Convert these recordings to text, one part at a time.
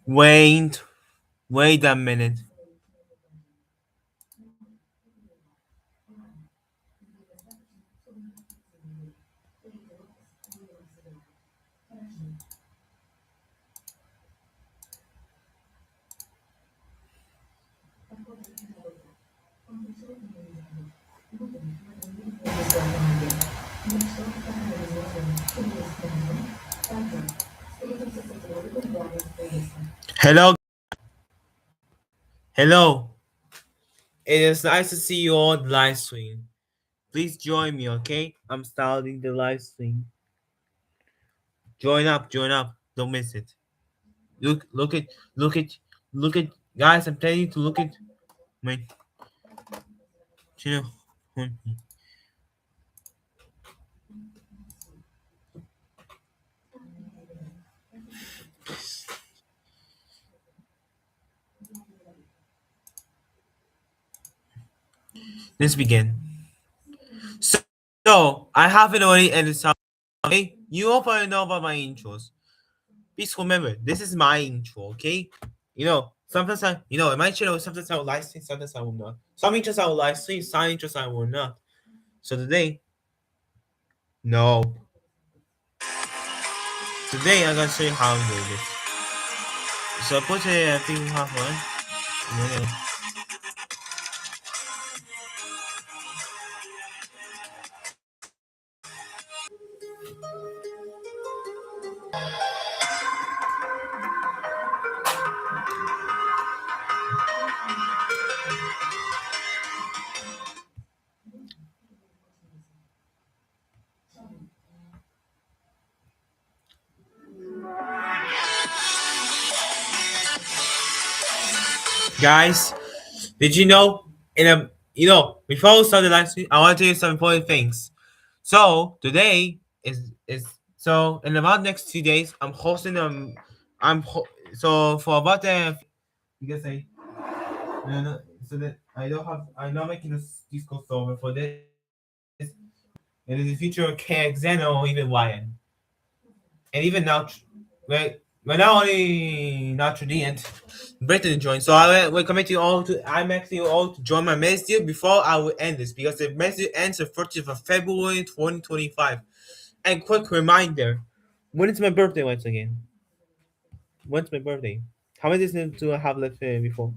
Wait a minute. Hello, hello. It is nice to see you on the live stream. Please join me, okay? I'm starting the live stream. Join up, join up. Don't miss it. Look at, look at, look at, guys. I'm telling you to look at my channel. Let's begin. So, so I haven't already ended some. Okay, you all probably know about my intros. Please remember, this is my intro. Okay, sometimes in my channel, sometimes I will live stream, sometimes I will not. Some intros I will live stream, some intros I will not. So no, today I'm gonna show you how I'm doing this. So put a thing half one. Guys, did you know? Before we start the live stream, I want to tell you some important things. So today is so in about next 2 days, I'm hosting so for about because no, no, so that I don't have I'm not making this Discord server for this, and in the future KXN or even YN, and even now, right? We're not only not Trinidad, Britain join. So I will commit you all to. I'm asking you all to join my mess deal before I will end this because the mess deal ends the 30th of February 2025. And quick reminder, when is my birthday once again? When's my birthday? How many days do I have left before?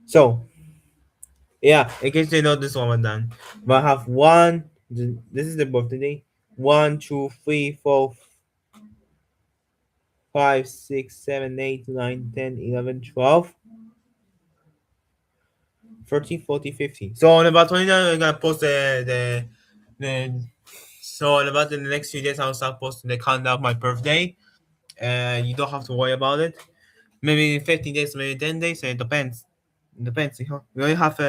So yeah, in case you know this one was done, but I have one. This is the birthday day. 1, 2, 3, 4, 5, 6, 7, 8, 9, 10, 11, 12, 13, 14, 15. So on about 29, I'm gonna post the so on about in the next few days I'll start posting the countdown of my birthday. And you don't have to worry about it. Maybe 15 days, maybe 10 days. It depends. It depends. We only have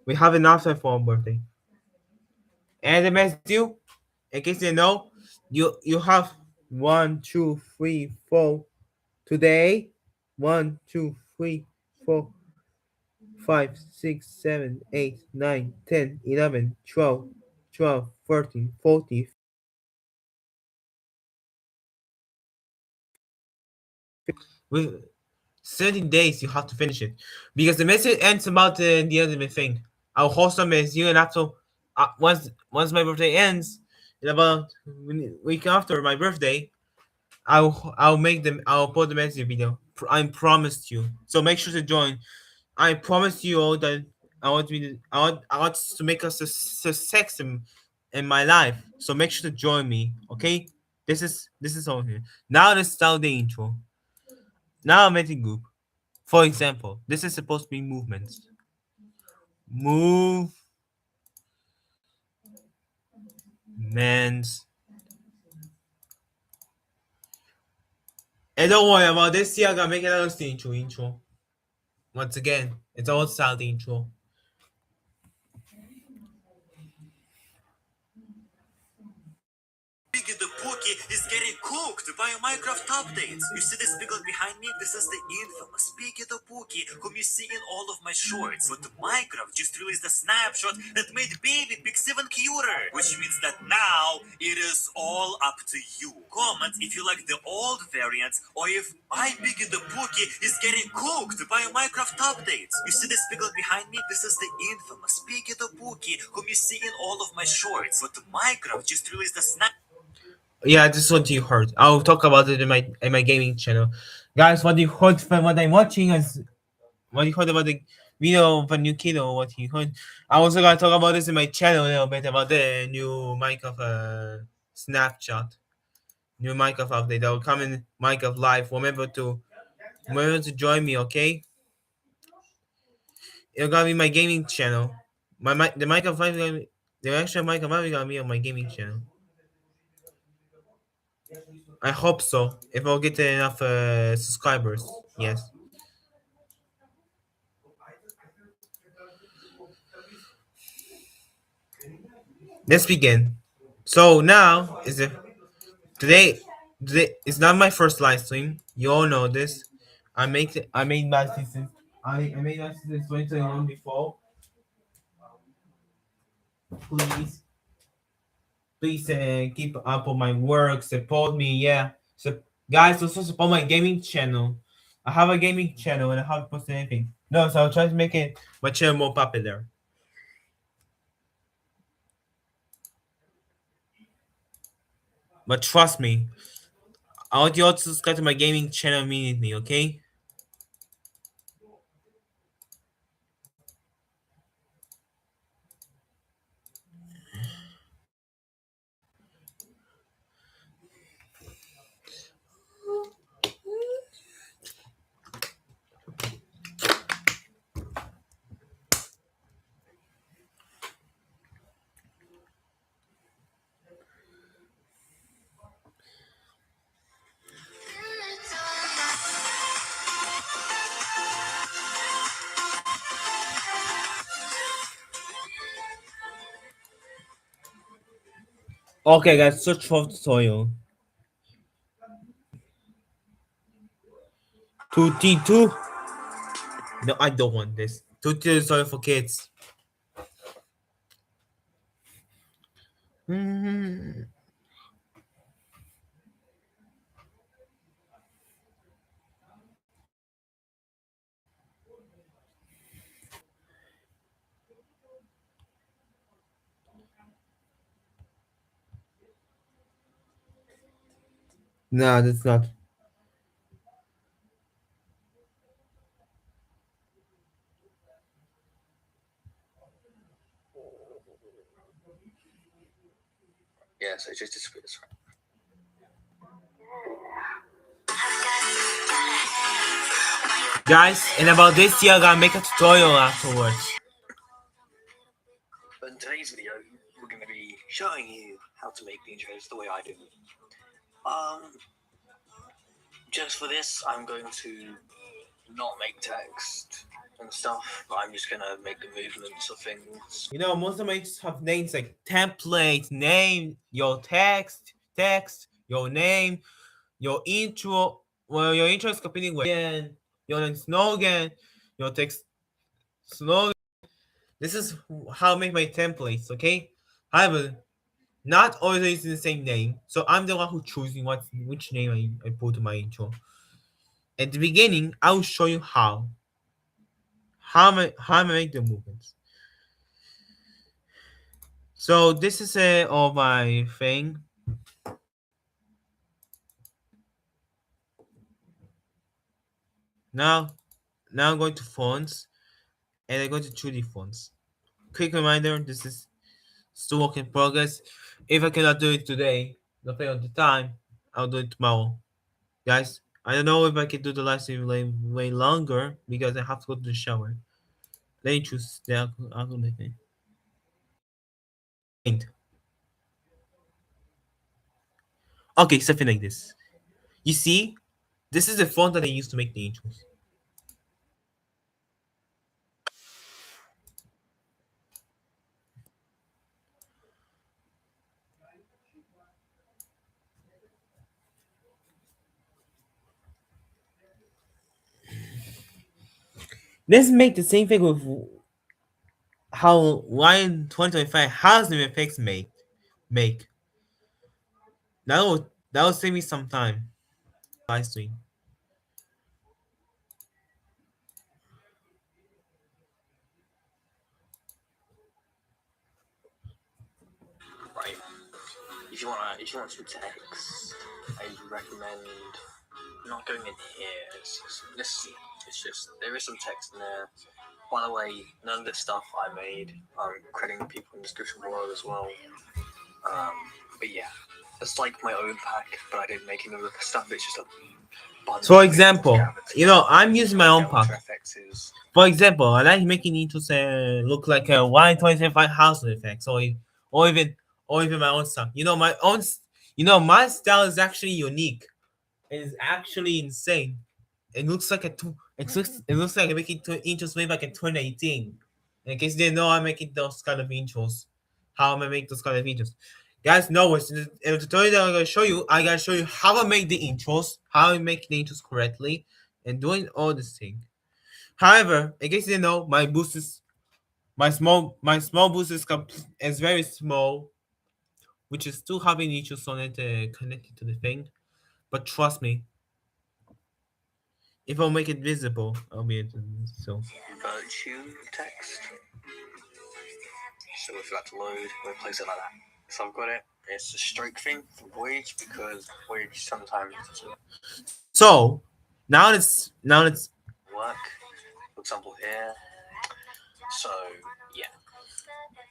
we have enough time for our birthday. And the mess due, in case you know, you have 1, 2, 3, 4 today. 1, 2, 3, 4, 5, 6, 7, 8, 9, 10, 11, 12, 13, 14. With 13 days, you have to finish it because the message ends about the other thing. I'll host a mess you and after once my birthday ends, in about week after my birthday, I'll make them. I'll put the message video. I promised you. So make sure to join. I promise you all that I want to make us a success in my life. So make sure to join me. Okay. This is all here. Now let's start the intro. Now I'm making group. For example, this is supposed to be movements. Movements. And don't worry about this. See, I gotta make another intro. Once again, it's all style the intro. Pookie is getting cooked by Minecraft updates. You see this piglet behind me? This is the infamous Piggy the Pookie, whom you see in all of my shorts. But Minecraft just released a snapshot that made baby pigs even cuter, which means that now it is all up to you. Comment if you like the old variants or if I Piggy the Pookie is getting cooked by Minecraft updates. You see this piglet behind me? This is the infamous Piggy the Pookie, whom you see in all of my shorts. But Minecraft just released a snap. Yeah, this is what you heard. I'll talk about it in my gaming channel. Guys, what you heard from what I'm watching is what you heard about the video of a new kid or what you heard. I also gonna talk about this in my channel a little bit about the new Minecraft snapshot. New Minecraft update that will come in Minecraft Live. Remember to join me, okay? It'll gonna be my gaming channel. The Minecraft Live the actual Minecraft Live is gonna be on my gaming channel. I hope so. If I'll get enough subscribers, yes. Let's begin. So now is it today? Today it's not my first live stream. You all know this. I made live streams. I made live streams 2021 before. Please, please keep up on my work. Support me. Yeah. So guys, also support my gaming channel. I have a gaming channel and I haven't posted anything. No, so I'll try to make it my channel more popular. But trust me, I want you all to subscribe to my gaming channel immediately, okay? Okay, guys, search for tutorial. 2T2. No, I don't want this. 2T tutorial for kids. Mhm. No, that's not. Yeah, so it just disappears. Guys, and about this year, I'm gonna make a tutorial afterwards. But in today's video, we're going to be showing you how to make the intros the way I do. Just for this, I'm going to not make text and stuff, but I'm just going to make the movements of things. You know, most of my have names like template, name, your text, your name, your intro. Well, your intro is competing with your slogan, your text slogan. This is how I make my templates, okay? However, not always using the same name, so I'm the one who choosing which name I put to my intro. At the beginning, I will show you how I make the movements. So this is all my thing. Now, I'm going to fonts, and I'm going to 2D fonts. Quick reminder: this is still work in progress. If I cannot do it today, depending on the time, I'll do it tomorrow. Guys, I don't know if I can do the live stream way longer because I have to go to the shower. Let me choose the algorithm. Okay, something like this. You see, this is the font that I used to make the intros. Let's make the same thing with how why in 2025 housing effects make. That will save me some time. Live stream. Right. If you want some text, I recommend not going in here. It's just there is some text in there. By the way, none of this stuff I made. I'm crediting people in the description below as well. But yeah, it's like my own pack, but I didn't make any of the stuff. It's just a bunch. For example, I'm using my own pack. Is. For example, I like making it to look like a Y2025 house effect, or even my own stuff. My style is actually unique. It is actually insane. It looks like it looks like I'm making intros made back in 2018. In case you didn't know, I'm making those kind of intros. How am I make those kind of intros? Guys, know in the tutorial that I'm gonna show you, I gotta show you how I make the intros, how I make the intros correctly, and doing all this thing. However, in case you didn't know, my small boost is very small, which is still having issues on it connected to the thing. But trust me, if I'll make it visible, I'll be able to. So Virtue text. So if you like to load, we'll place it like that. So I've got it. It's a stroke thing for Voyage because Voyage sometimes doesn't So now it's work. For example, here. So yeah.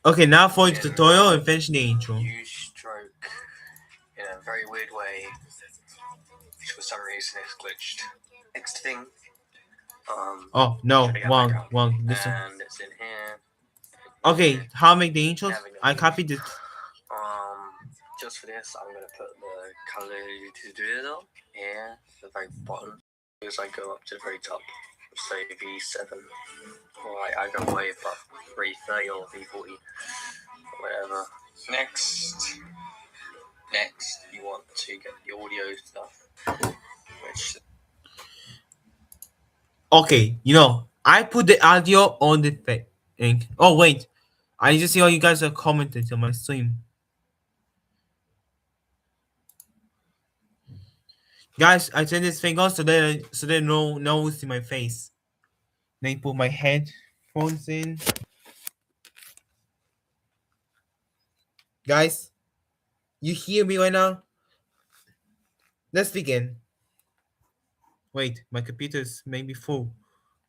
Okay, now for the tutorial and finish the intro. Use stroke in a very weird way, which for some reason is glitched. Next thing. Oh no, one. Listen. And it's in here. Okay, how I make the intros? I copied it. Just for this, I'm gonna put the color tutorial here, the very bottom. As I go up to the very top, say V7. Right, I go way above 330 or V40, whatever. Next, you want to get the audio stuff, which. Okay, I put the audio on the thing. Oh wait, I just see all you guys are commenting on my stream. Guys, I turn this thing on so they no one see my face. Then put my headphones in. Guys, you hear me right now? Let's begin. Wait, my computer's maybe full.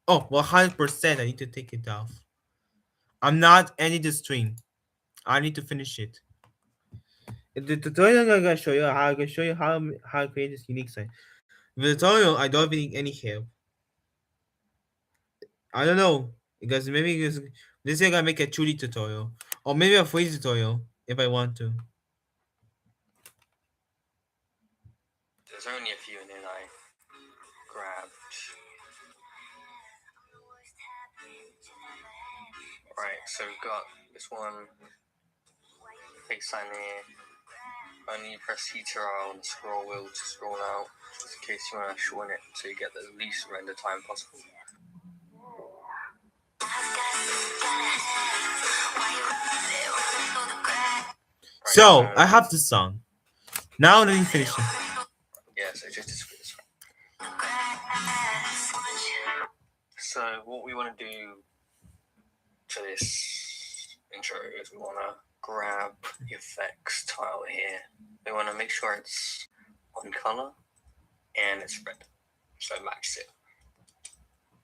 Oh, 100%. I need to take it off. I'm not ending the stream. I need to finish it. In the tutorial, I'm gonna show you how to create this unique site. In the tutorial, I don't need any help. I don't know because this is gonna make a 2D tutorial or maybe a 3D tutorial if I want to. There's only a few, and then I grabbed. Right, so we've got this one. Face sign here. Only press CTRL on the scroll wheel to scroll out, just in case you want to shorten it so you get the least render time possible. So I have the song. Now let me finish it. Yeah, so just this one. So what we want to do for this intro is we want to grab the effects tile here. We want to make sure it's on color and it's red, so match it.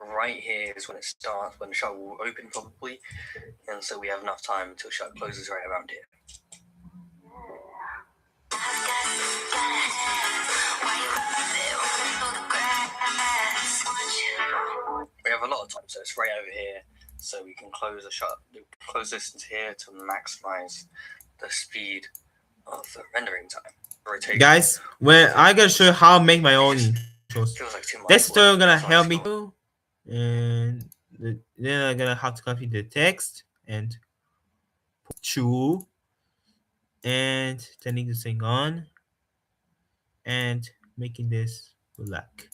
Right here is when it starts, when the shot will open probably, and so we have enough time until shot closes right around here. We have a lot of time, so it's right over here, so we can close the shot, close this into here to maximize the speed of the rendering time. Rotation. Guys, I'm gonna show you how I make my own intros. Feels like too much This tutorial work. gonna help me too, and then I'm gonna have to copy the text and put 2 and turning this thing on and making this black.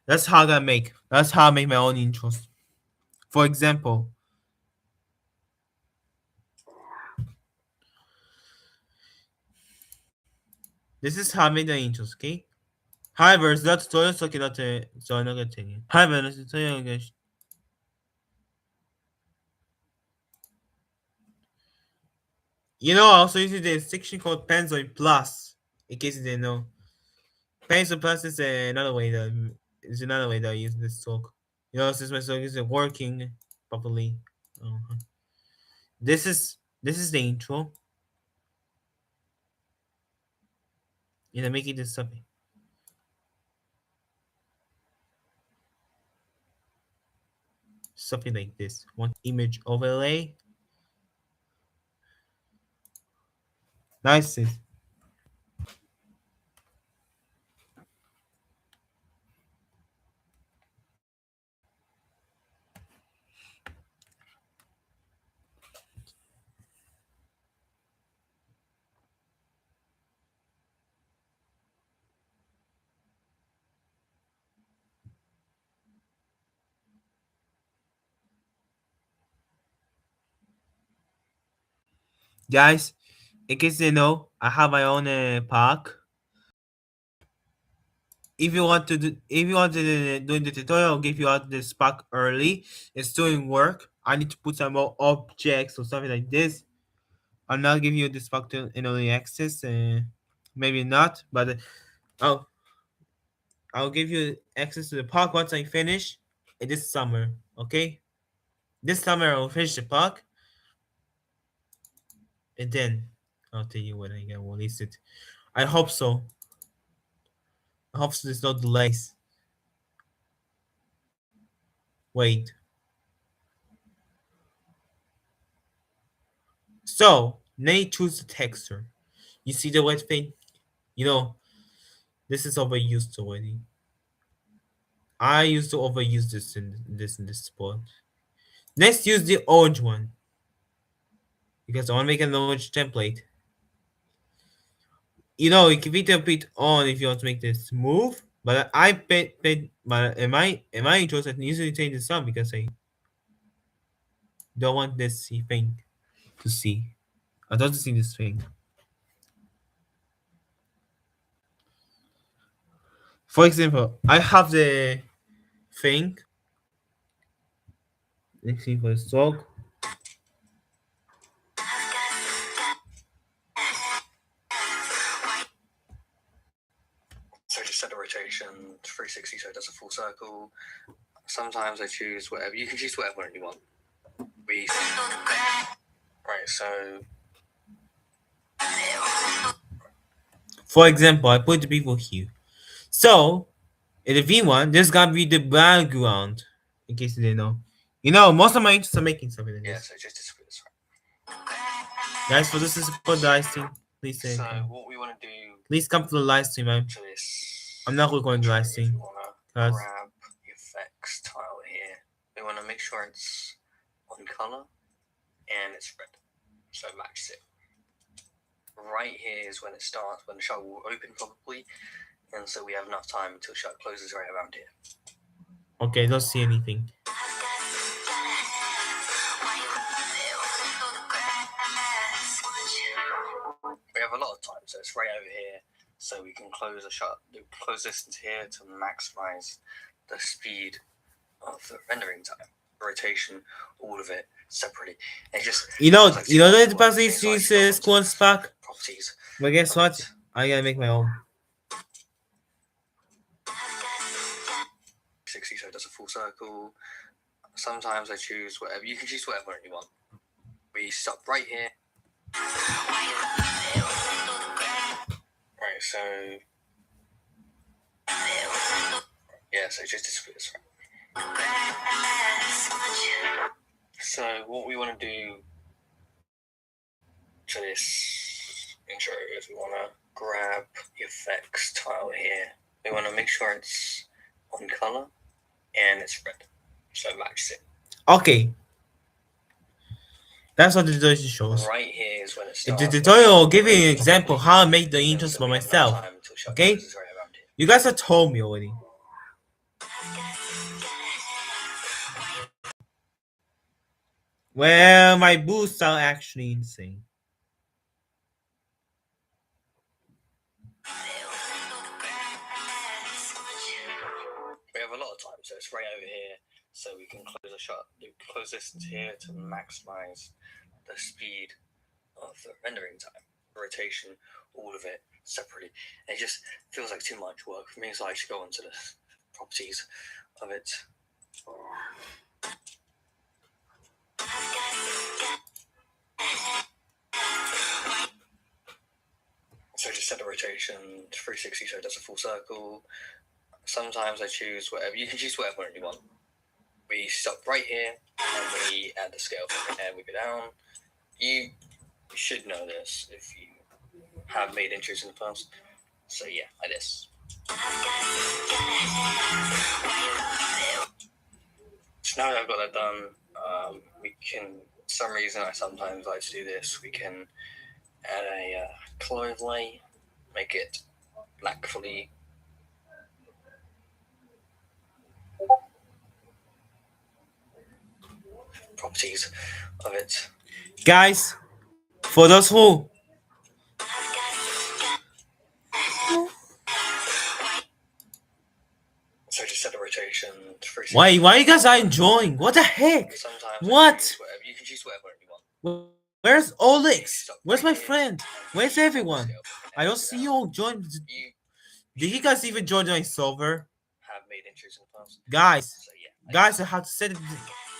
That's how I make my own intros. For example, this is how I made the intros, okay? However, it's not tutorial, so I cannot, so I'm not gonna tell you. However, the tutorial, guys. You know, I also use the section called Penzoid Plus, in case you didn't know. Penzoid Plus is another way that I use this talk. You know, since my talk isn't working properly. Uh-huh. This is the intro. And I'm making this something. Something like this. One image overlay. Nice. Guys, in case you know, I have my own park. If you want to do the tutorial, I'll give you out the spark early. It's doing work. I need to put some more objects or something like this. I'll not give you the spark to in early access. Maybe not, but I'll give you access to the park once I finish this summer. Okay, this summer I'll finish the park, and then I'll tell you when I can release it. I hope so. I hope so there's no delays. Wait. So, now you choose the texture. You see the white thing? You know, this is overused already. I used to overuse this spot. Next, use the orange one. Because I want to make an orange template. You know, you can fit a bit on if you want to make this smooth. But but am I interested in usually change the sun because I don't want this thing to see. I don't see this thing. For example, I have the thing. Let's see for the stroke. So just set the rotation 360 so it does a full circle. Sometimes I choose whatever. You can choose whatever one you want. Right, so For example, I put the people here. So, in the V1, there's gonna be the background. In case you didn't know. You know, most of my interests are making something like yeah, this. so just display this. Guys, for this is for the live stream. Please So what we want to do please come to the live stream, man. to this. I'm not recording the live If stream. you want to Cause grab the effects tile here, we want to make sure it's on color and it's red, so match it. Right here is when it starts, when the shot will open probably, and so we have enough time until shot closes right around here. okay, don't see anything. We have a lot of time, so it's right over here, so we can close the shot, close this into here to maximize the speed of the rendering time, rotation, all of it separately. And just You know like the person things like uses Squad Spark. properties. But guess what? I gotta make my own. 60 so it does a full circle. Sometimes I choose whatever. You can choose whatever you want. We stop right here. Right, so yeah, so just display this. So what we want to do to this intro is we want to grab the effects tile here. We want to make sure it's on color and it's red, so match it. Okay. That's what the tutorial shows. Right here is when it In starts. the tutorial, I'll give you an example how I make the intros by myself. Okay? You guys have told me already. Well, my boosts are actually insane. We have a lot of time, so it's right over here. So we can close the shot. You close this here to maximize the speed of the rendering time, rotation, all of it separately. And it just feels like too much work for me, so I should go into the properties of it. So just set the rotation to 360 so it does a full circle. Sometimes I choose whatever. You can choose whatever you want. We stop right here and we add the scale and we go down. You should know this if you have made entries in the past. So yeah, like this. So now that I've got that done, we can, for some reason I sometimes like to do this, we can add a color overlay, make it black fully. Properties of it. Guys, for those who So just set the rotation to 360. why you guys are enjoying? What the heck? Sometimes What? you can choose whatever you want. Where's Olex? Where's my friend? Where's everyone? I don't see you all join. You Did you guys even join my server? have made entries in the past. Guys, So yeah. guys, I have to set it.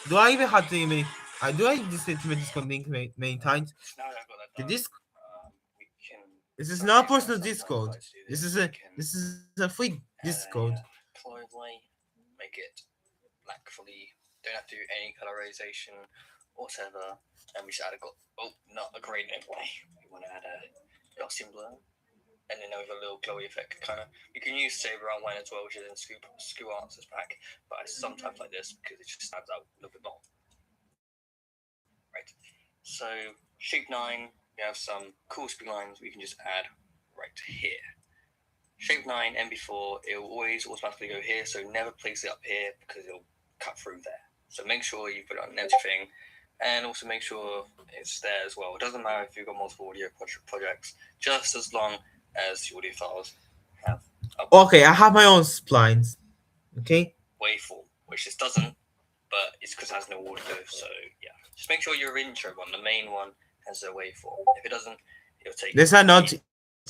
Do I even have to even? Do I just set my Discord link many times? Now that I've got that The done, disc. we can. This is for not some personal reason, Discord. sometimes I like to do This is We a can this is a free add Discord. a color overlay, make it black fully. Don't have to do any colorization whatever. And we should add not a gradient overlay. We want to add a Gaussian blur. And then with a little glowy effect, kind of. You can use Saber Online as well, which is in Skew Answers pack, but I sometimes like this because it just stands out a little bit more. Right. So shape 9, we have some cool speed lines we can just add right here. Shape 9 and before, it will always automatically go here, so never place it up here because it'll cut through there. So make sure you put it on an empty thing, and also make sure it's there as well. It doesn't matter if you've got multiple audio projects, just as long as the audio files have a Okay, I have my own splines. Okay. waveform, which this doesn't, but it's because it has no audio, so yeah. Just make sure your intro one, the main one, has a waveform. If it doesn't, it'll take. This are not.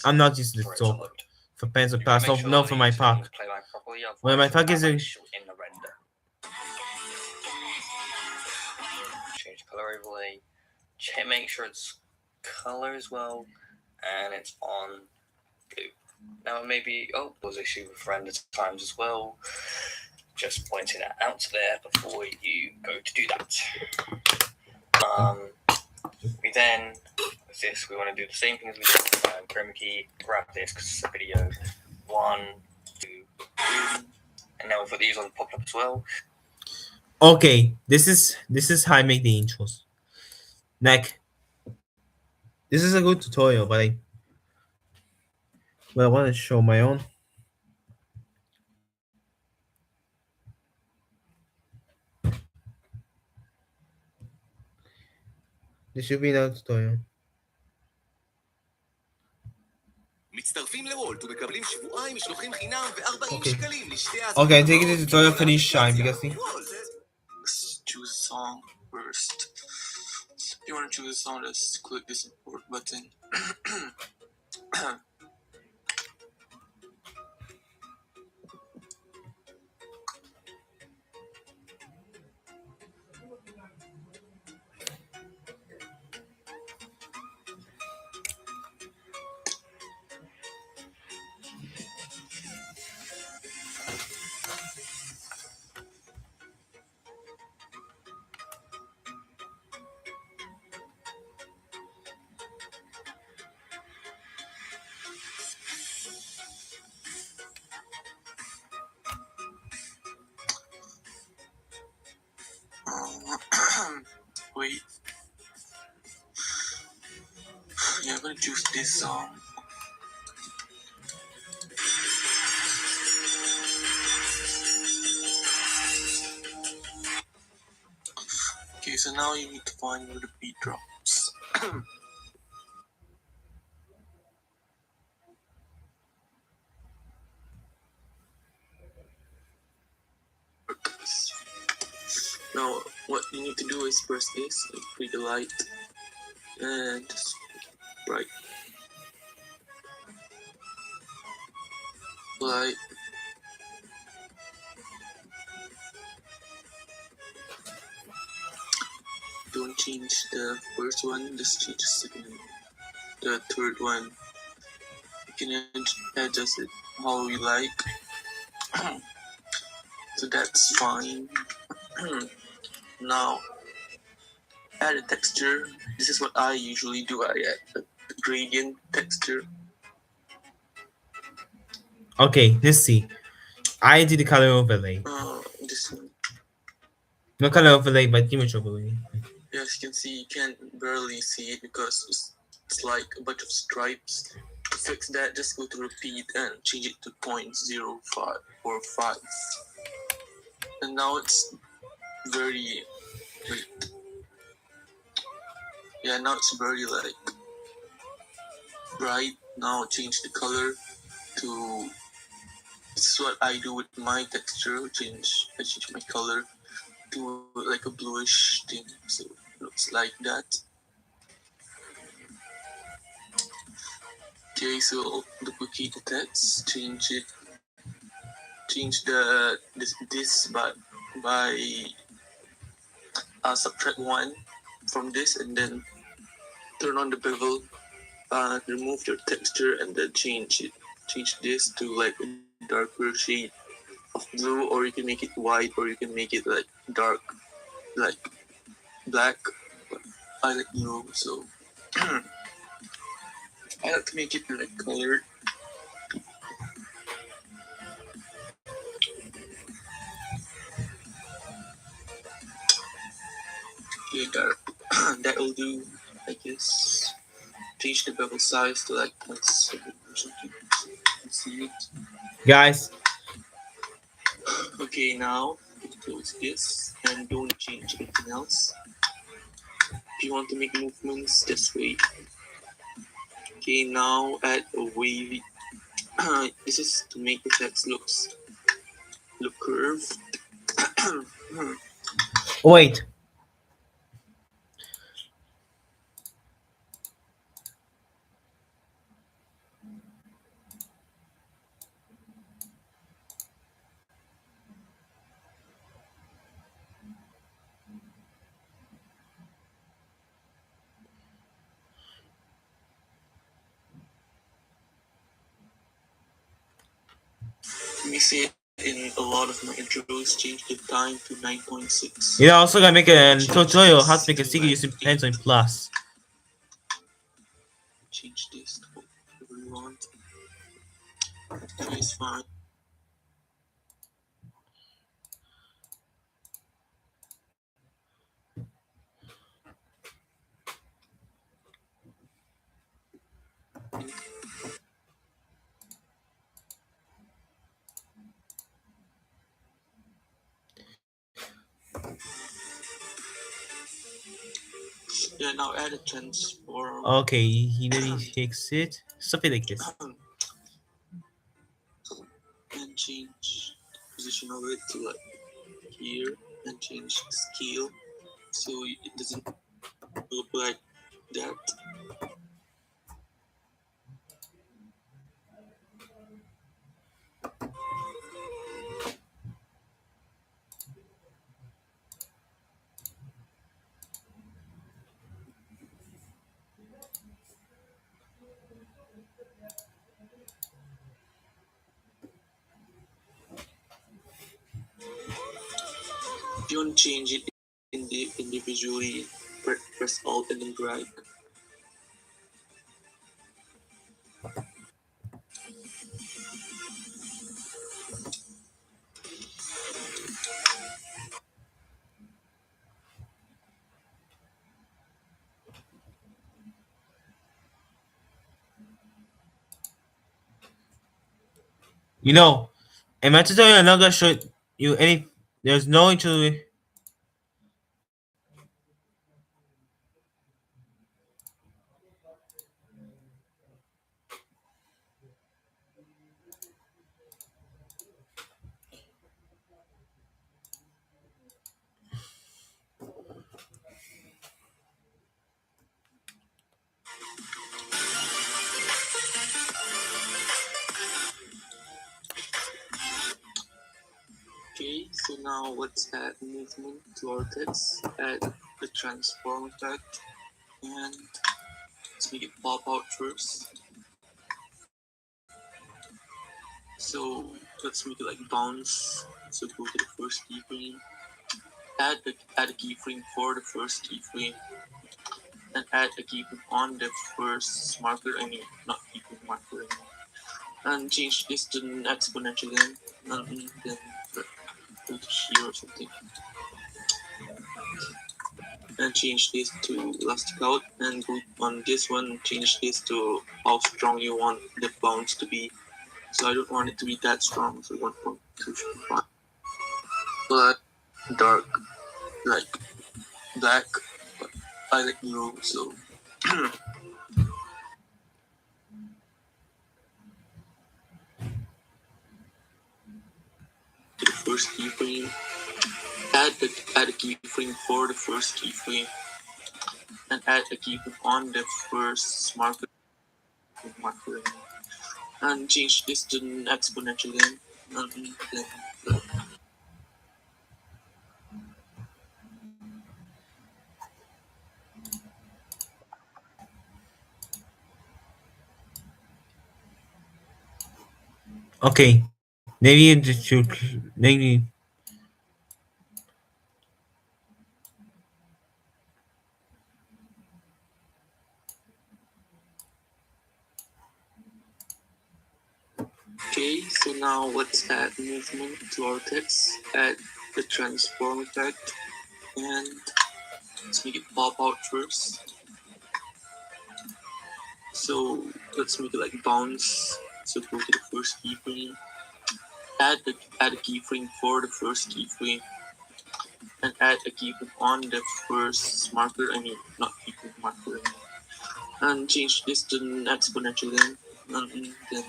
I'm not used to for it talk load. for pencil You gotta pass. make sure No, that for you my can pack. play back properly, Well, my otherwise pack you'll is have in. issue in the render. Change color overlay. Make sure it's color as well, and it's on blue. Now maybe there's issue with render times as well. Just pointing that out there before you go to do that. We then with this we want to do the same thing as we did chroma key. Grab this because it's a video. 1, 2, 3, and now we've got these on pop up as well. Okay, this is how I make the intros. Like, this is a good tutorial, but I want to show my own. This should be no tutorial. מצטרפים לוולט ומקבלים שבועיים משלוחים חינם ו40 Okay. שקלים לשתי Okay, I'm taking the tutorial for this shine because see. Let's choose a song first. If you want to choose a song, just click this import button. Wait. Yeah, I'm gonna choose this song. Okay, so now you need to find where the beat drops. Now, what you need to do is press this, like, create a light, and just bright light. Don't change the first one, just change the second one. The third one, you can adjust it how you like. So that's fine. Now, add a texture. This is what I usually do. I add a gradient texture. Okay, let's see. I did the color overlay. This one. No color overlay, but image overlay. As you can see, you can barely see it because it's like a bunch of stripes. To fix that, just go to repeat and change it to 0.05 or 5. And now it's very, now it's very like bright. Now change the color to, this is what I do with my texture. I change my color to like a bluish thing, so it looks like that. Okay, so duplicate the text, change this by subtract 1 from this, and then turn on the bevel, remove your texture, and then change this to like a darker shade of blue, or you can make it white, or you can make it like dark, like black. I like blue, so I like to make it like colored. Okay, that will do, I guess. Change the bevel size to like 0.7 or something. Let's see it. Guys. Okay, now close this and don't change anything else. If you want to make movements, just wait. Okay, now add a wavy. This is to make the text look curved. Wait. Let me see it in a lot of my intros, change the time to 9.6. You're also gonna make a tutorial how to make a sticker using Pencil Plus. Change this to whatever you want. It's fine. Yeah, now add a transform. Okay, he takes it. Something like this. And change the position of it to like here, and change the scale so it doesn't look like that. If you want to change it individually, press Alt and then drag. You know, in my tutorial, I'm not gonna show you any. There's no now let's add movement to our text. Add the transform effect and let's make it pop out first. So let's make it like bounce. So go to the first keyframe. Add a keyframe for the first keyframe and add a keyframe on the first marker. I mean, not keyframe marker. And change this to an exponential again. And then go to here or something. And change this to elastic out. And go on this one, change this to how strong you want the bounce to be. So I don't want it to be that strong. So 1.2 should be fine. But dark, like black. But I like blue, so. To the first keyframe. Add a keyframe for the first keyframe and add a keyframe on the first marker and change this to an exponential again. And then Okay, maybe it should maybe. okay, so now let's add movement to our text. Add the transform effect and let's make it pop out first. So let's make it like bounce. So go to the first keyframe. Add a keyframe for the first keyframe and add a keyframe on the first marker. I mean, not keyframe marker. And change this to an exponential again. And then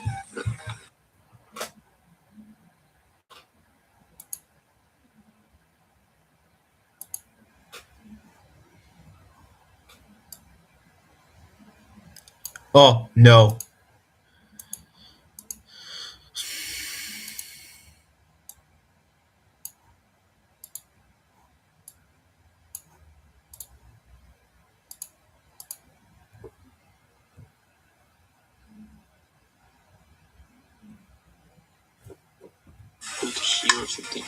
Oh no. go to here or something.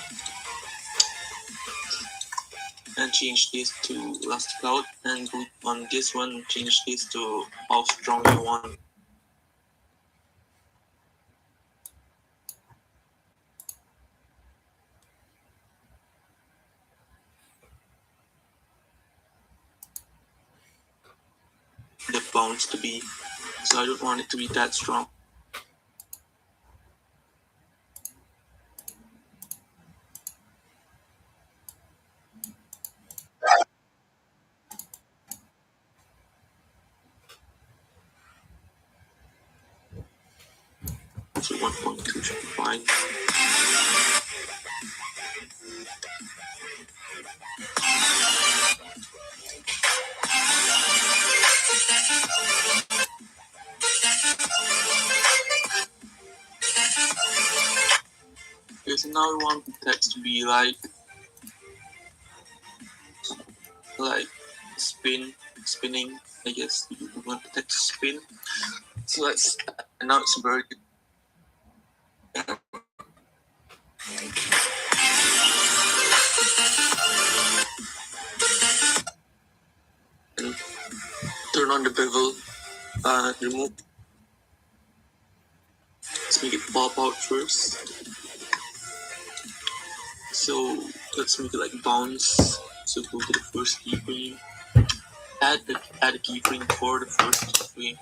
And change this to elastic out and go on this one, change this to how strong you want. The bounce to be, so I don't want it to be that strong. So 1.2 should be fine. Okay, so now we want the text to be like spinning. I guess we want the text to spin. So let's and now it's very and turn on the bevel, remove. Let's make it pop out first. So let's make it like bounce. So go to the first keyframe. Add a keyframe for the first keyframe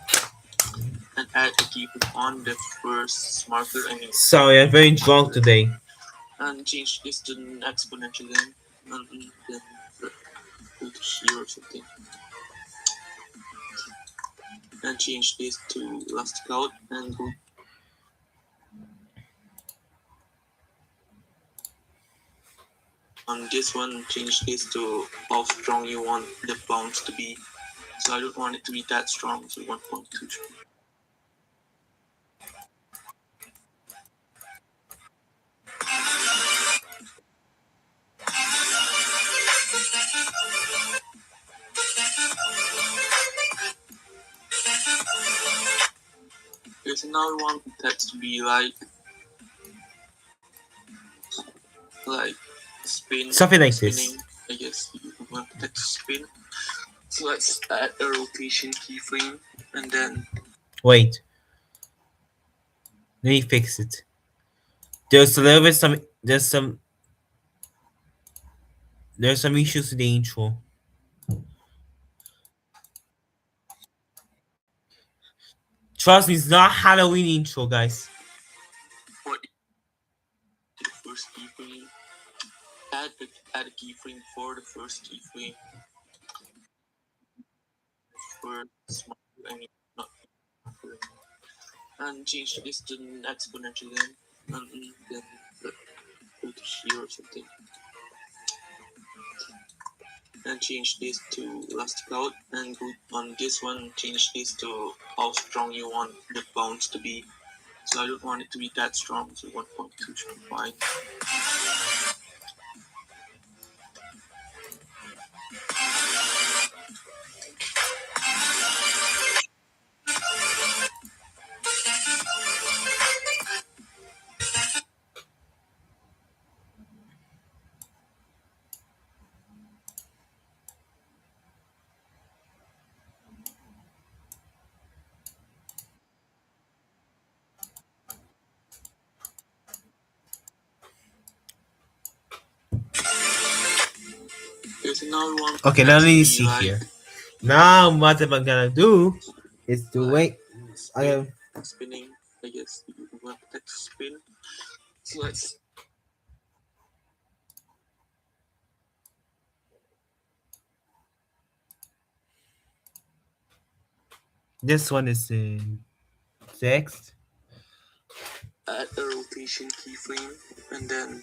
and add a keyframe on the first marker. I mean, Sorry, I'm very drunk today. and change this to an exponential again. And then go to here or something. And change this to elastic out and go on this one, change this to how strong you want the bounce to be. So I don't want it to be that strong, so 1.2. so now we want the text to be like spin. Something like spinning. this. I guess you want the text to spin. So let's add a rotation keyframe and then Wait. Let me fix it. There's a little bit there's some issues with the intro. Trust me, it's not Halloween intro, guys. for the first keyframe. Add a keyframe for the first keyframe. For smart, I mean not keyframe. And change this to an exponential then. And then go to here or something. And change this to elastic out, and go on this one, change this to how strong you want the bounce to be. So I don't want it to be that strong, so 1.2 should be fine. Okay, so now we want Okay, now let me see here. Now what am I gonna do is to wait. Spinning, I guess you want the text to spin. So let's This one is in text. add a rotation keyframe and then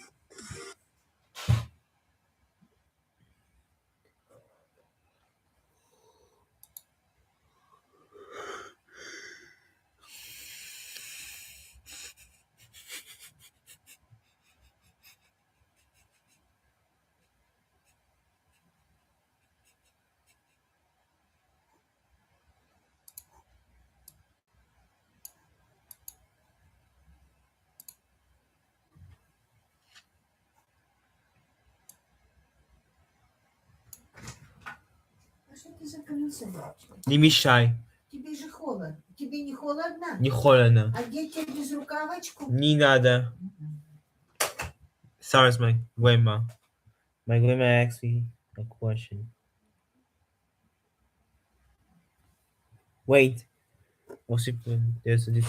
Что ты закрылся, мальчик? Не мешай. Тебе же холодно. Тебе не холодно? Не холодно. Одеть тебе безрукавочку? Не надо. Sorry, it's my grandma. My grandma asked me a question. Wait. What's it? There's this.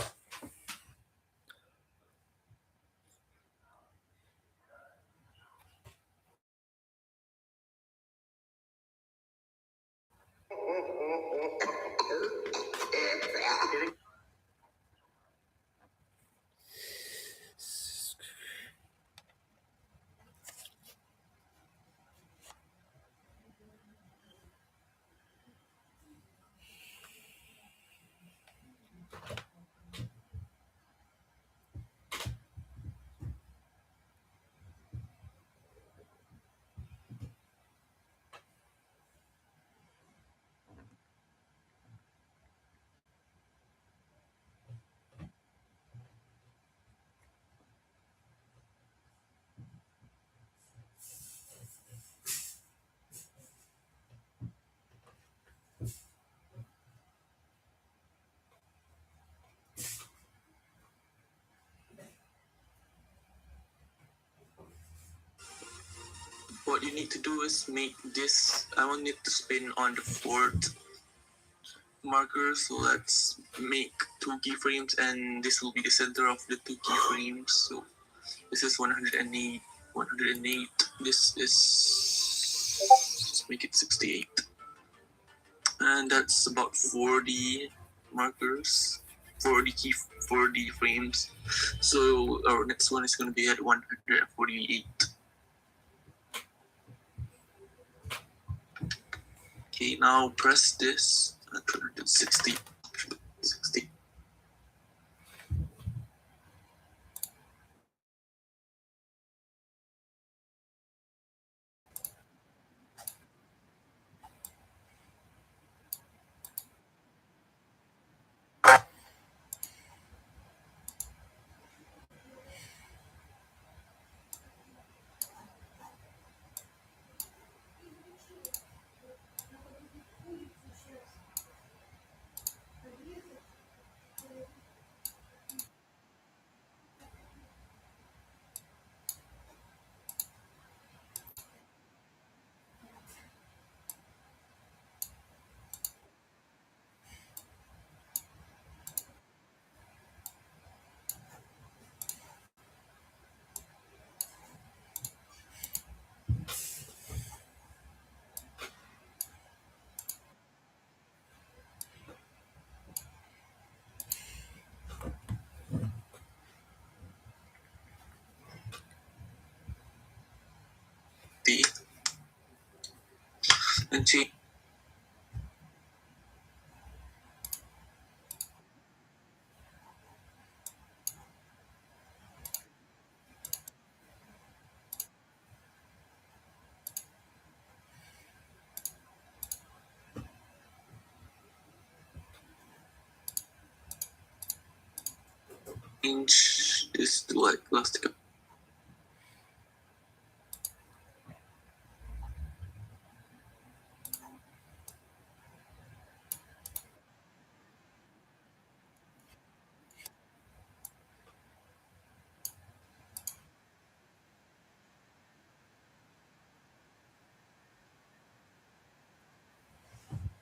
what you need to do is make this, I want it to spin on the fourth marker, so let's make 2 keyframes and this will be the center of the 2 keyframes. So this is 108, 108, this is, let's make it 68. And that's about 40 markers, 40 frames. So our next one is going to be at 148. Okay, now press this and turn it to 60. 60. change this to like plastic.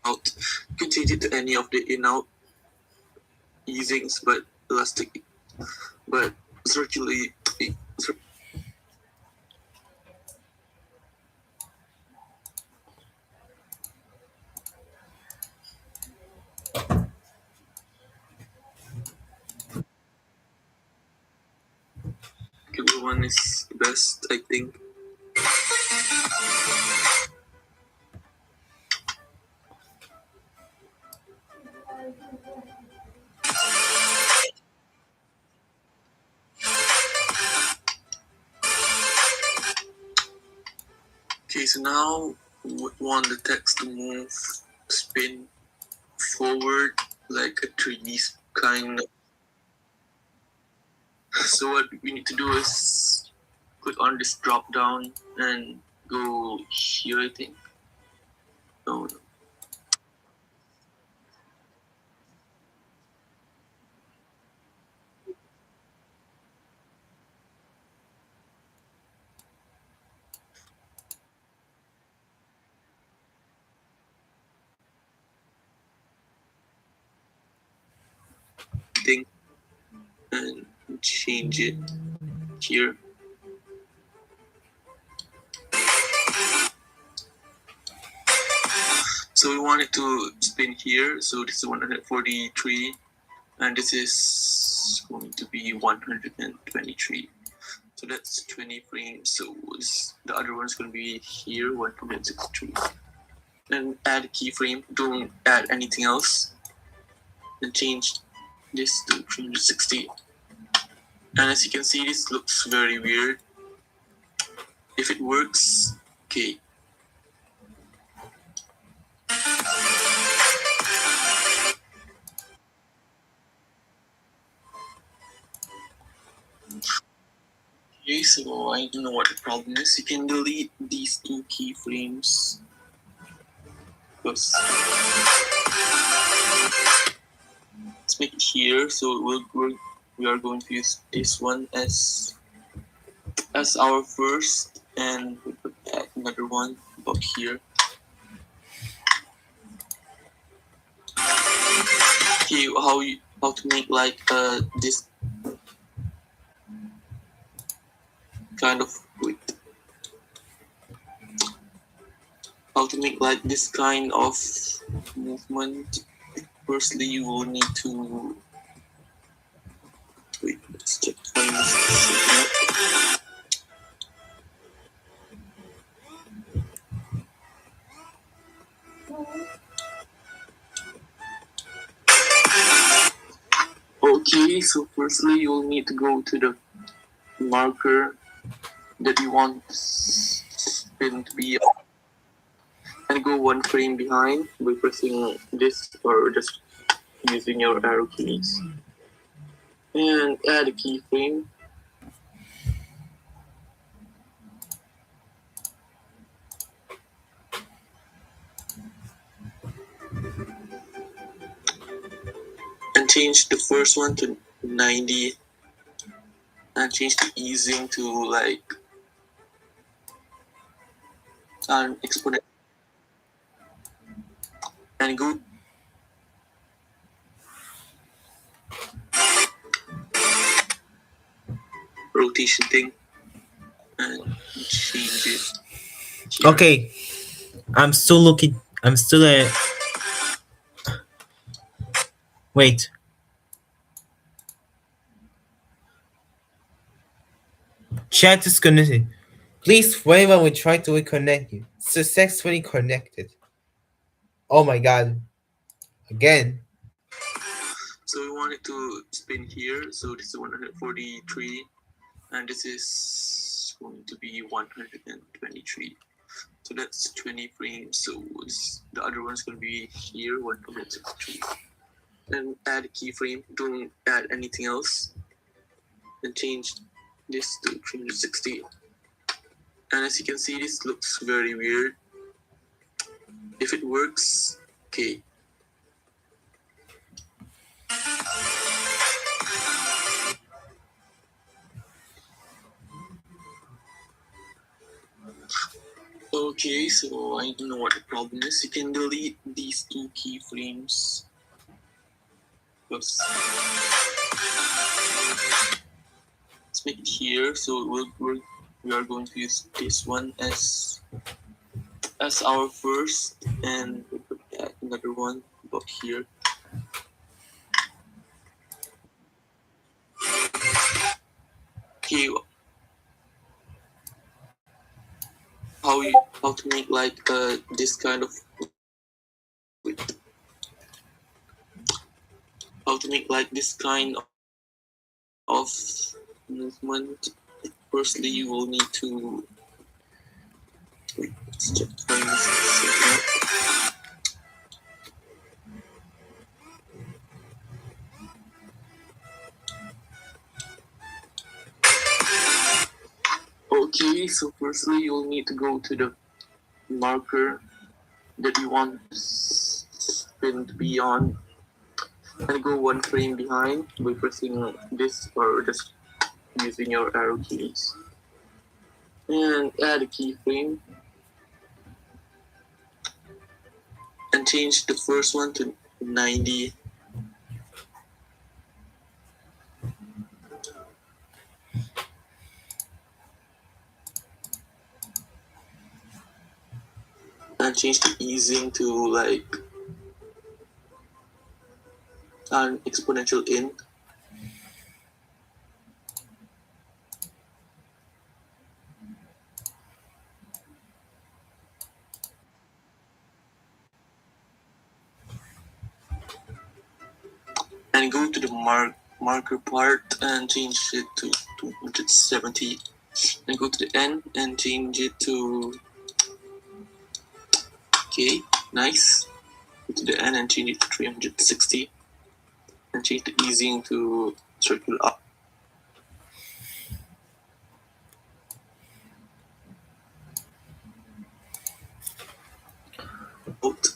Out. You can change it to any of the in-out easings, but elastic, but circularly. One is best, I think. Okay, so now we want the text to move, spin forward like a 3D kind of. So what we need to do is click on this drop down and go here, I think. No. Thing and change it here. So we want it to spin here. So this is 143 and this is going to be 123. So that's 20 frames. So the other one's going to be here, 163. And add a keyframe. Don't add anything else. And change this to 360. And as you can see, this looks very weird. If it works, okay. Okay, so I don't know what the problem is. You can delete these two keyframes. Let's make it here. So we are going to use this one as our first, and we put another one about here. Okay, how to make like this kind of how to make like this kind of movement. Firstly, you will need to wait. Let's check. Okay, so firstly, you'll need to go to the marker that you want spin to be on and go one frame behind by pressing this or just using your arrow keys and add a keyframe. And change the first one to 90 and change the easing to like an exponent and go rotation thing and change it here. Okay, I'm still looking. I'm still wait. Chat is connected. Please, whenever we try to reconnect you, successfully connected. Oh my god. Again. So we want it to spin here. So this is 143, and this is going to be 123. So that's 20 frames. So the other one's going to be here, 163. Then add a keyframe. Don't add anything else. And change this to 360. And as you can see, this looks very weird. If it works, okay. Okay, so I don't know what the problem is. You can delete these two keyframes. Oops. Let's make it here. So we are going to use this one as our first, and we'll put another one about here. Okay, how to make like this kind of how to make like this kind of movement. Firstly, you will need to wait, let's check okay, so firstly you'll need to go to the marker that you want spin to be on and go one frame behind by pressing this or just using your arrow keys. And add a keyframe and change the first one to 90. And change the easing to like an exponential in. And go to the marker part and change it to 270. And go to the N and change it to okay, nice. Go to the N and change it to 360. And change the easing to circle up. Out.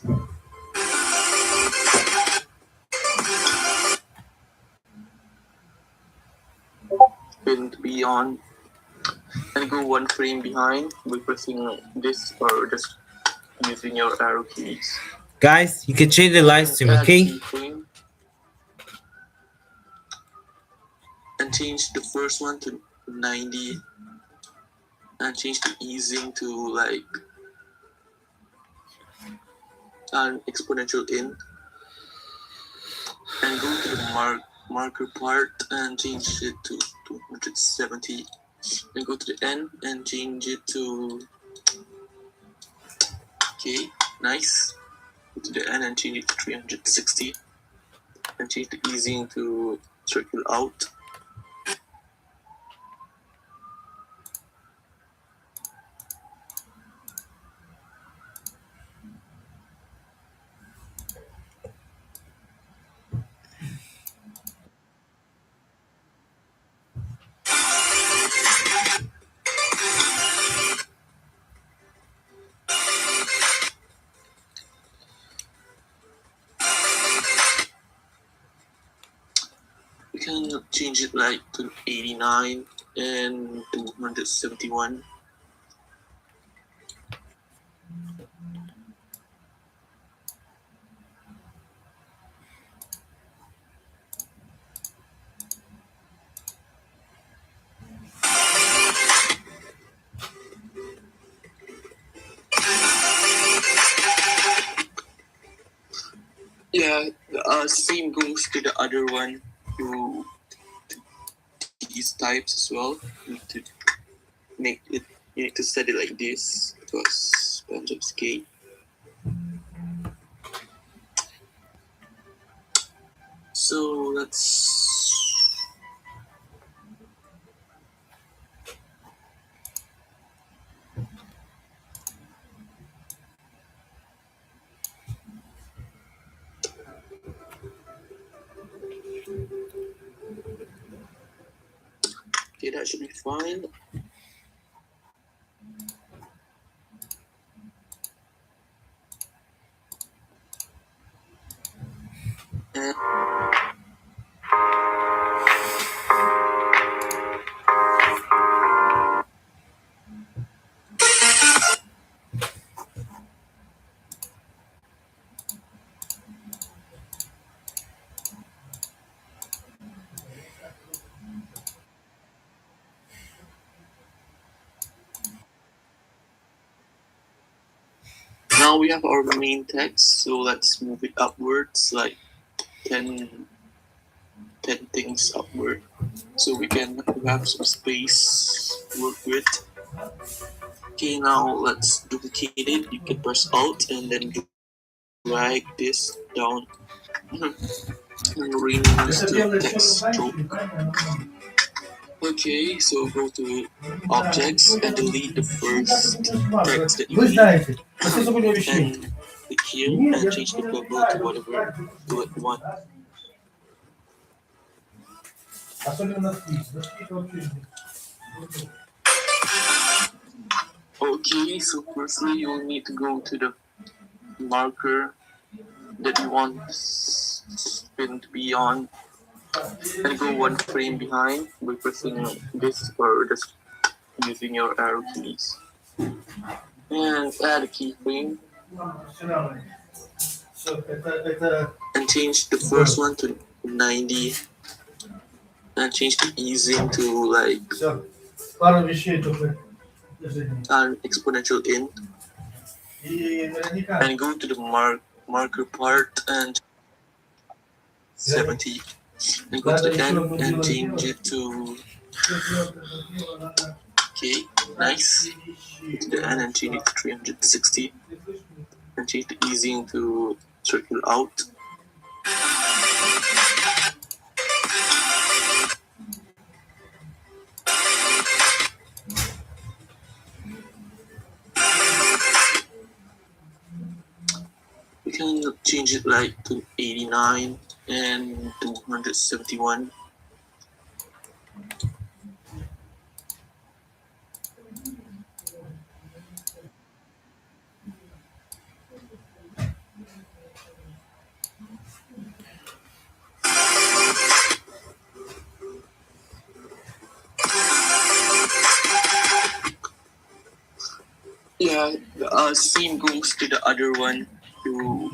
Spin to be on. And go one frame behind by pressing this or just using your arrow keys. Guys, you can change the live stream, okay? Keyframe. And change the first one to 90. And change the easing to like an exponential in. And go to the marker part and change it to 270. And go to the N and change it to okay, nice. Go to the N and change it to 360. And change the easing to circle out. We can change it like to 89 and 271. Yeah, same goes to the other one. To these types as well. You need to make it. You need to set it like this because sponge escape. So let's. Okay, that should be fine. And now we have our main text, so let's move it upwards, like 10 things upward, so we can have some space to work with. Okay, now let's duplicate it. You can press Alt and then drag this down and rename this to text stroke. Okay, so go to objects and delete the first text that you Вы need. знаете, особенно вещей. And click here and change the purple to whatever bullet you want. Особенно носки. Носки это вообще не- Okay, so firstly you'll need to go to the marker that you want spin to be on and go one frame behind by pressing this or just using your arrow keys. And add a keyframe Всё равно. Всё, это and change the first one to 90 and change the easing to like всё. Пару вещей только. Держи. an exponential in И наверняка. and go to the marker part and 70 and go to the end and change it to okay, nice. Go to the end and change it to 360 and change the easing to circle out. We can change it like to 89 and 271. Yeah, same goes to the other one, to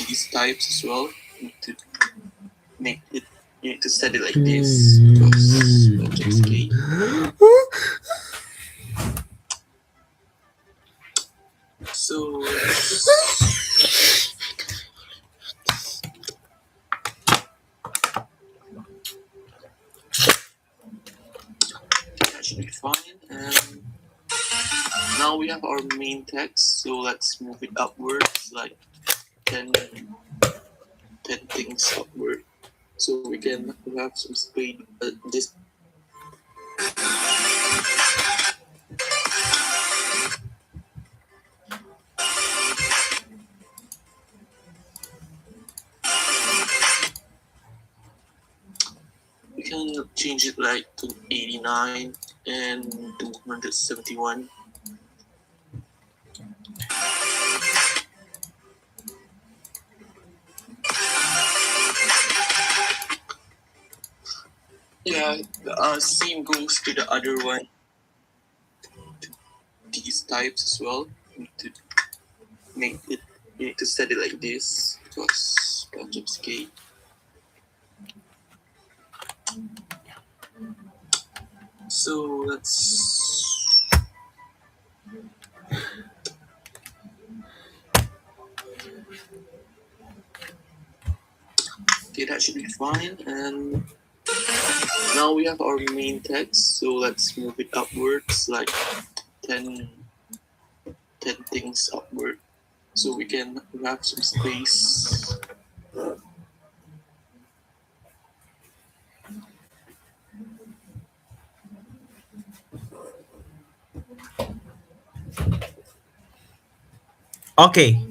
these types as well. You need to make it, you need to set it like this because object escape. So that should be fine. And now we have our main text, so let's move it upwards, like 10 things upward, so we can have some space. This we can change it like to 89 and 271. Yeah, same goes to the other one. These types as well. You need to make it. You need to set it like this because object escape. So let's. Okay, that should be fine. And now we have our main text, so let's move it upwards, like 10 things upward, so we can have some space. Okay.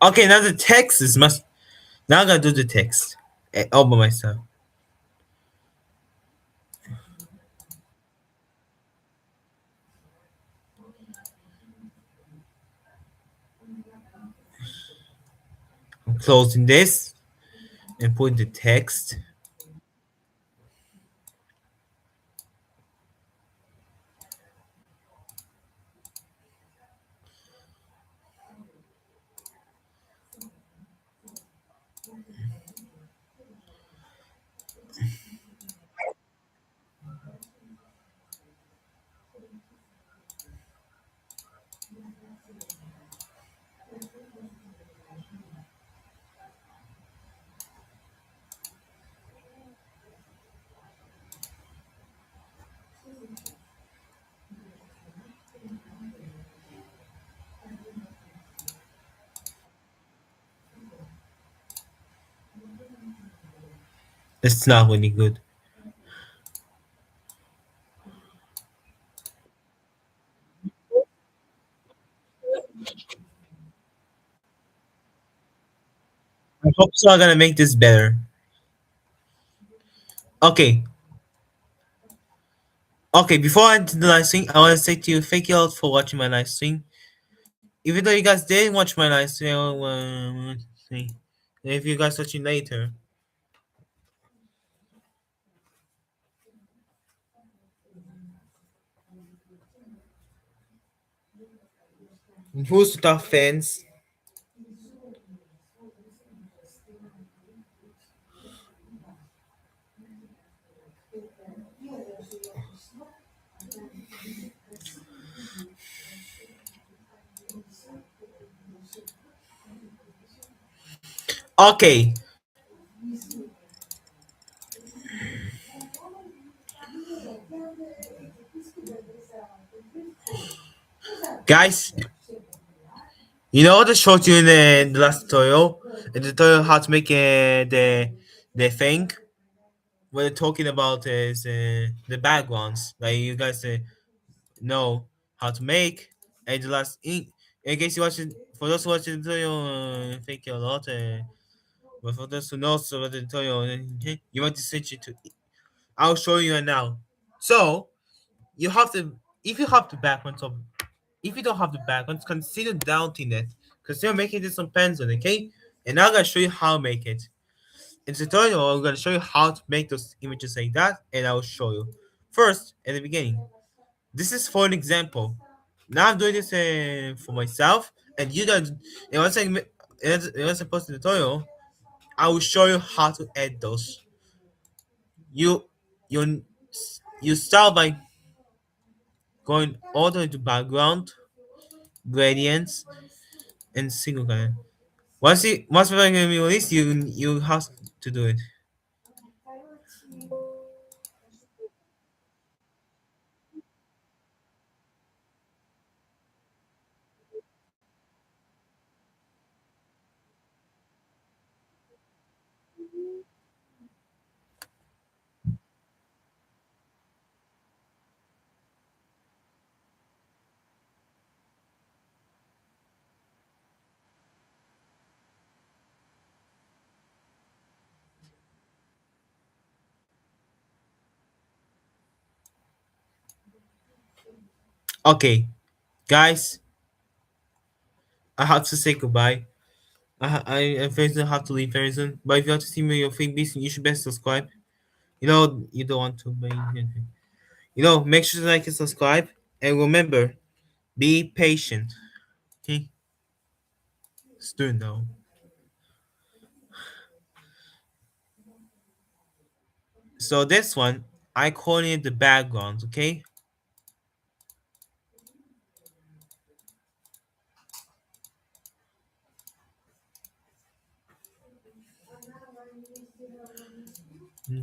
Okay, now the text is must. Now I'm gonna do the text all by myself. I'm closing this and put the text. It's not really good. I hope so. I'm gonna make this better. Okay. Okay, before I do the live stream, I want to say to you, thank you all for watching my live stream. Even though you guys didn't watch my live stream, if you guys watching later, who's the top fans? Okay, guys, you know what I showed you in the last tutorial? In the tutorial how to make the thing. What they're talking about is the backgrounds. Like you guys know how to make. And the last in case you watching for those who watching the tutorial, thank you a lot. But for those who know so what the tutorial, you want to switch it to. I'll show you now. So you have to if you have the background of if you don't have the background, consider doubting it. Consider making this on pencil, okay? And now I'm gonna show you how to make it. In the tutorial, I'm gonna show you how to make those images like that, and I will show you. First, at the beginning, this is for an example. Now I'm doing this for myself, and you guys, and once I post the tutorial, I will show you how to add those. You you you start by going all the way to background, gradients, and single color. Once we're going to release, you have to do it. Okay, guys, I have to say goodbye. I very soon have to leave very soon. But if you want to see me your fake beast, you should best subscribe. You know you don't want to, but make sure to like and subscribe. And remember, be patient. Okay, soon now. So this one, I call it the backgrounds. Okay,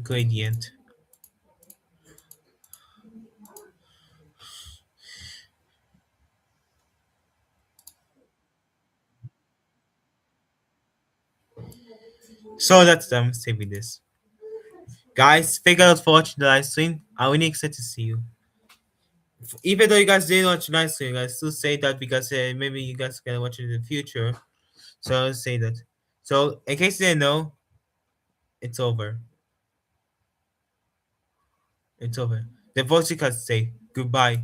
gradient. So that's the mistake with this. Guys, thank you a lot for watching the live stream. I'm really excited to see you. Even though you guys didn't watch the live stream, I still say that because maybe you guys can watch it in the future. So I'll say that. So in case you didn't know, it's over. It's over. The voice you can say goodbye.